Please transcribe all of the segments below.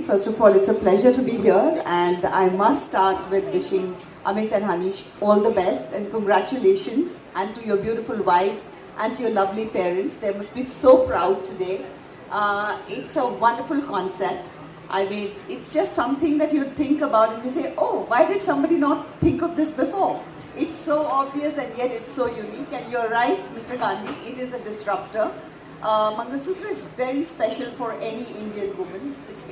First of all, it's a pleasure to be here, and I must start with wishing Amit and Hanish all the best and congratulations, and to your beautiful wives and to your lovely parents. They must be so proud today. It's a wonderful concept. I mean, it's just something that you think about and you say, oh, why did somebody not think of this before? It's so obvious and yet it's so unique. And you're right, Mr. Gandhi, it is a disruptor. Mangalsutra is very special for any Indian woman. It's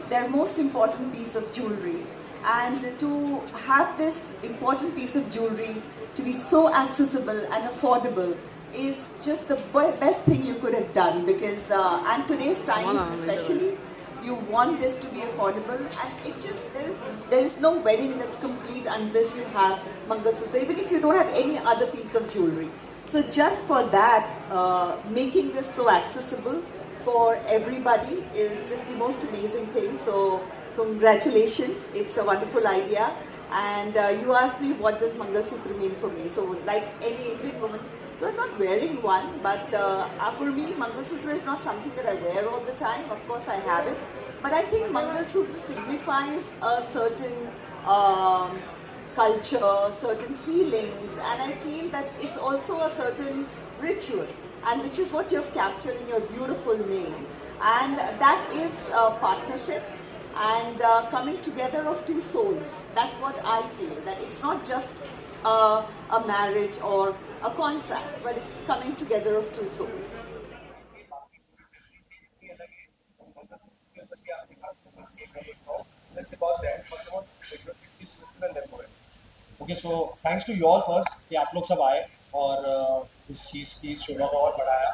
their most important piece of jewelry. And to have this important piece of jewelry to be so accessible and affordable is just the best thing you could have done, because and today's times especially, you want this to be affordable, and it just there is no wedding that's complete unless you have Mangalsutra, even if you don't have any other piece of jewelry. So just for that, making this so accessible for everybody is just the most amazing thing. So congratulations, it's a wonderful idea. And you asked me what does Mangalsutra mean for me. So like any Indian woman, so I'm not wearing one, but for me, Mangalsutra is not something that I wear all the time. Of course, I have it. But I think Mangalsutra signifies a certain culture, certain feelings, and I feel that it's also a certain ritual, and which is what you've captured in your beautiful name. And that is a partnership and coming together of two souls. That's what I feel, that it's not just a marriage or a contract, but it's coming together of two souls. Okay so thanks to you all first कि आप लोग सब आए और इस चीज़ की शोभा को और बढ़ाया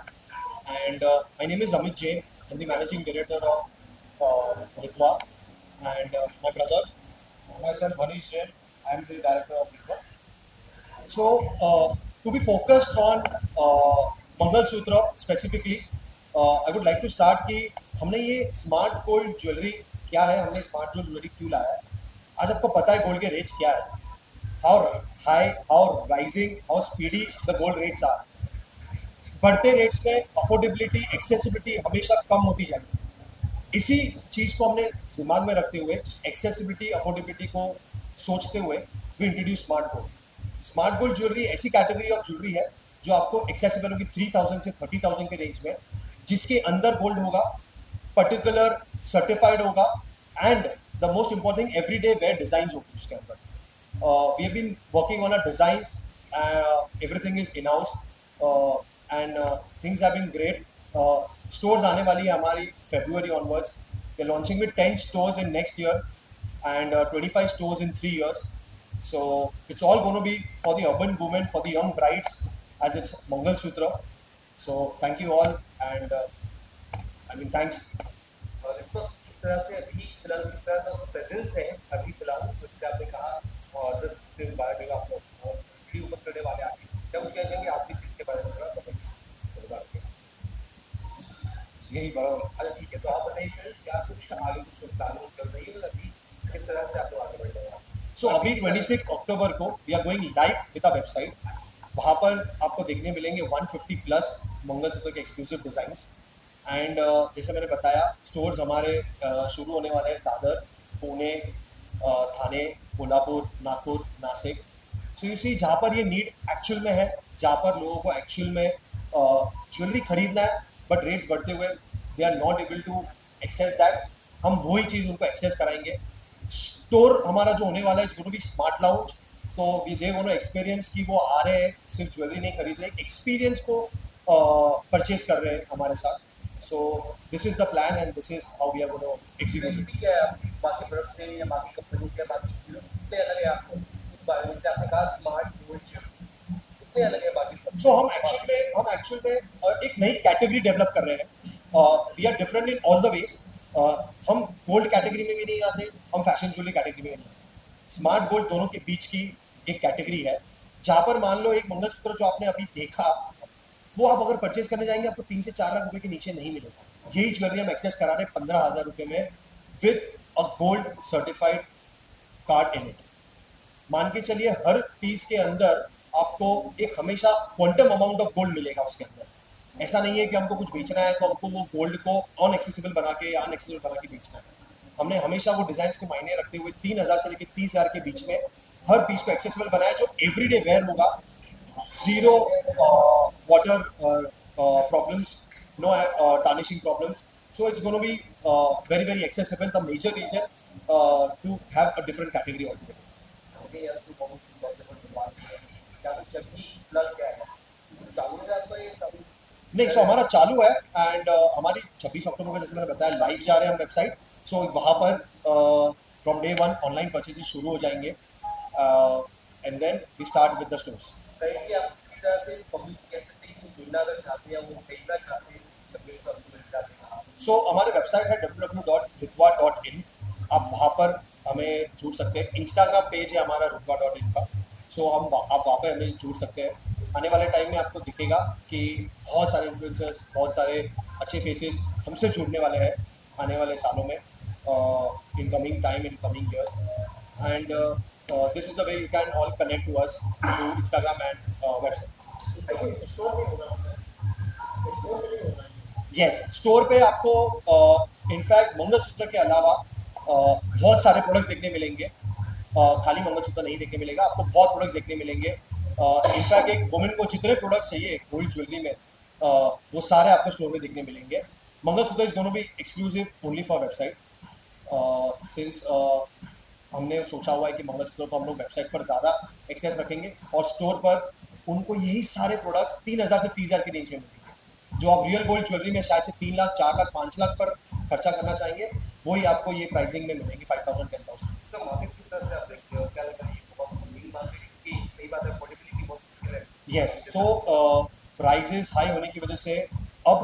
and my name is Amit Jain I am the managing director of Ritva and my brother myself Manish Jain, I am the director of Ritva. So to be focused on Mangalsutra specifically, I would like to start कि हमने ये smart gold jewellery क्या है, हमने smart gold jewellery क्यों लाया है. आज आपको पता है गोल्ड के रेट्स क्या है, how high, how rising, how speedy the gold rates are. बढ़ते रेट्स में अफोर्डेबिलिटी, एक्सेसिबिलिटी हमेशा कम होती जाएगी. इसी चीज़ को हमने दिमाग में रखते हुए, एक्सेसिबिलिटी, अफोर्डेबिलिटी को सोचते हुए we introduce smart gold. Smart gold jewellery ऐसी कैटेगरी ऑफ ज्वेलरी है जो आपको एक्सेसिबल होगी 3000 से 30,000 के रेंज में, जिसके अंदर गोल्ड होगा, पर्टिकुलर सर्टिफाइड होगा and the most important everyday wear design होगी उसके अंदर. We have been working on a designs, everything is in house and things have been great. Stores आने वाली है हमारी February onwards. We're launching with 10 stores in next year and 25 stores in 3 years. So it's all going to be for the urban women, for the young brides, as it's Mangalsutra. So thank you all and thanks. देखो इस तरह से अभी फिलहाल किस तरह का उसका प्रेजेंस है अभी फिलहाल, तो जैसे आपने कहा और 10 से 12 जगह आप लोग वीडियो ऊपर करने वाले आगे, क्या कुछ कहना चाहेंगे आप इस चीज़ के बारे में थोड़ा बताइए. यही बड़ा. अच्छा ठीक है, तो आप बताइए सर क्या कुछ आगे कुछ प्लानिंग चल रही है, अभी किस तरह से आप लोग आगे बढ़ रहे हैं. सो अभी 26 अक्टूबर को we are going live with a website. वहाँ पर आपको देखने मिलेंगे 150 प्लस मंगलसूत्र के एक्सक्लूसिव डिज़ाइंस एंड जैसे मैंने बताया स्टोर्स हमारे शुरू होने वाले हैं दादर, पुणे, थाने, Kolhapur, Nagpur, Nashik. So you see जहाँ पर ये नीड एक्चुअल में है, जहाँ पर लोगों को एक्चुअल में ज्वेलरी खरीदना है बट रेट्स बढ़ते हुए they are not able to access that, हम वही चीज़ उनको एक्सेस कराएंगे. स्टोर हमारा जो होने वाला है it's going to be smart lounge. तो दे गोना एक्सपीरियंस कि वो आ रहे हैं, सिर्फ ज्वेलरी नहीं खरीद रहे, एक्सपीरियंस को परचेज कर रहे हैं हमारे साथ. So this is the plan and this is how we are gonna execute. क्या है आपकी बाकी प्रोडक्ट से या बाकी कंपनी से या बाकी चीज़ों से कितने अलग है आपको इस बारे में, आपने कहा स्मार्ट गोल्ड कितने अलग है बाकी सब. सो हम एक्चुअल में एक नई कैटेगरी डेवलप कर रहे हैं. We are different in all the ways. हम गोल्ड कैटेगरी में भी नहीं आते, हम फैशन ज्वेलरी कैटेगरी में नहीं आते. स्मार्ट गोल्ड दोनों के बीच की एक कैटेगरी है जहाँ पर मान लो एक मंगलसूत्र जो आपने अभी देखा वो आप अगर परचेज करने जाएंगे आपको 3 से 4 लाख रुपए के नीचे नहीं मिलेगा. यही ज्वेलरी हम एक्सेस करा रहे हैं 15,000 रुपये में with a gold certified card in it. मान के चलिए हर पीस के अंदर आपको एक हमेशा क्वांटम अमाउंट ऑफ गोल्ड मिलेगा उसके अंदर. ऐसा नहीं है कि हमको कुछ बेचना है तो हमको वो गोल्ड को अनएक्सेसिबल बना के या अनएक्सेसिबल बना के बेचना है. हमने हमेशा वो डिजाइन को मायने रखते हुए 3,000 से लेकर 30,000 के बीच में हर पीस को एक्सेसिबल बनाया जो एवरीडे वेयर होगा, zero water problems, no tarnishing problems. So it's going to be very accessible. The major reason to have a different category altogether. Okay यार से बहुत बात है क्या कुछ अभी फिलहाल क्या है चालू है आपका ये चालू नहीं, सो हमारा चालू है एंड हमारी 26 अक्टूबर को जैसे मैंने बताया लाइव जा रहे हैं हम वेबसाइट. सो वहाँ पर फ्रॉम डे 1 ऑनलाइन परचेजेस शुरू हो जाएंगे and then we start with the stores. कहीं कि आप किसी तरह से पब्लिक कह सकते हैं कि जुड़ना अगर चाहते हैं वो खरीदना चाहते हैं जब मेरे साथ मिल जाते हैं. सो हमारे वेबसाइट है www.ritva.in. आप वहाँ पर हमें जुड़ सकते हैं. इंस्टाग्राम पेज है हमारा ritva.in का. सो आप वहाँ पर हमें जुड़ सकते हैं. आने वाले टाइम में आपको दिखेगा कि बहुत सारे इन्फ्लुएंसर्स, बहुत सारे अच्छे फेसेस हमसे जुड़ने वाले हैं आने वाले सालों में, in coming time, in coming years. And this is the way you can all connect to us through Instagram and website. Yes, store पे आपको इनफैक्ट मंगलसूत्र के अलावा बहुत सारे प्रोडक्ट्स देखने मिलेंगे. खाली मंगलसूत्र नहीं देखने मिलेगा, आपको बहुत प्रोडक्ट्स देखने मिलेंगे. इनफैक्ट एक वुमेन को जितने प्रोडक्ट्स चाहिए गोल्ड ज्वेलरी में वो सारे आपको स्टोर में देखने मिलेंगे. Mangalsutra is going to be exclusive only for website since हमने सोचा हुआ है कि मंगलसूत्र को हम लोग वेबसाइट पर ज़्यादा एक्सेस रखेंगे और स्टोर पर उनको यही सारे प्रोडक्ट्स 3,000 से 30,000 की रेंज में मिलेंगे. जो आप रियल गोल्ड ज्वेलरी में शायद से 3 लाख, 4 लाख, 5 लाख पर खर्चा करना चाहेंगे वही आपको ये प्राइसिंग में मिलेंगे 5,000, 10,000. इसका मार्केट किस तरह से आप देखते हो क्या लगता है ये बहुत बड़ी मार्केट है क्योंकि सही बात है अफोर्डेबिलिटी बहुत मुश्किल है. यस, तो प्राइजेस हाई होने की वजह से अब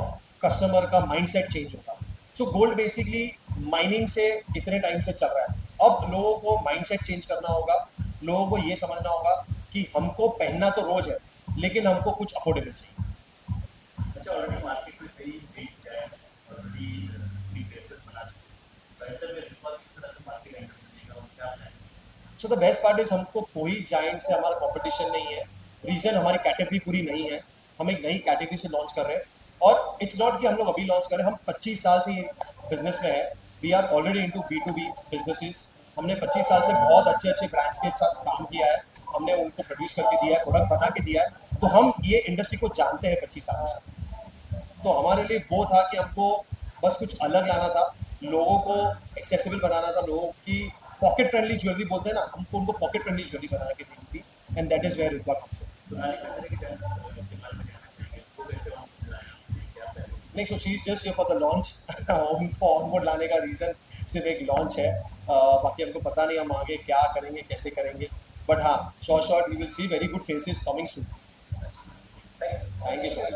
कस्टमर का माइंडसेट चेंज होगा. सो गोल्ड बेसिकली माइनिंग से इतने टाइम से चल रहा है. अब लोगों को माइंडसेट चेंज करना होगा. लोगों को ये समझना होगा कि हमको पहनना तो रोज है लेकिन हमको कुछ अफोर्डेबल चाहिए. अच्छा, ऑलरेडी मार्केट में कई big brands already big dresses बना चुके हैं. वैसे में रिकॉर्ड किस तरह से मार्केट एंटर करेगा और क्या प्लान है? So the best part is हमको कोई जाइंट से हमारा कंपटीशन नहीं है. रीजन हमारी कैटेगरी पूरी नहीं है. हम एक नई कैटेगरी से लॉन्च कर रहे हैं और इट्स नॉट कि हम लोग अभी लॉन्च कर रहे हैं. हम 25 साल से ये बिजनेस में है. We are already into B2B businesses. हमने 25 साल से बहुत अच्छे ब्रांड्स के साथ काम किया है. हमने उनको प्रोड्यूस करके दिया है, प्रोडक्ट बना के दिया है. तो हम ये इंडस्ट्री को जानते हैं 25 सालों से. तो हमारे लिए वो था कि हमको बस कुछ अलग लाना था, लोगों को एक्सेसिबल बनाना था. लोगों की पॉकेट फ्रेंडली ज्वेलरी बोलते हैं ना, हमको उनको पॉकेट फ्रेंडली ज्वेलरी बना के देनी थी. And that is where Ritva comes in. पुराने कंपनी के ब्रांड इस्तेमाल में करना चाहिए वो कैसे वहाँ पे लाया क्या प्लान है? नहीं, so she is just here for the launch. उनको ऑनबोर्ड लाने का रीज़न सिर्फ एक लॉन्च है. बाकी हमको पता नहीं हम आगे क्या करेंगे, कैसे करेंगे. बट हाँ, short we will see very good faces coming soon. Thank you so much.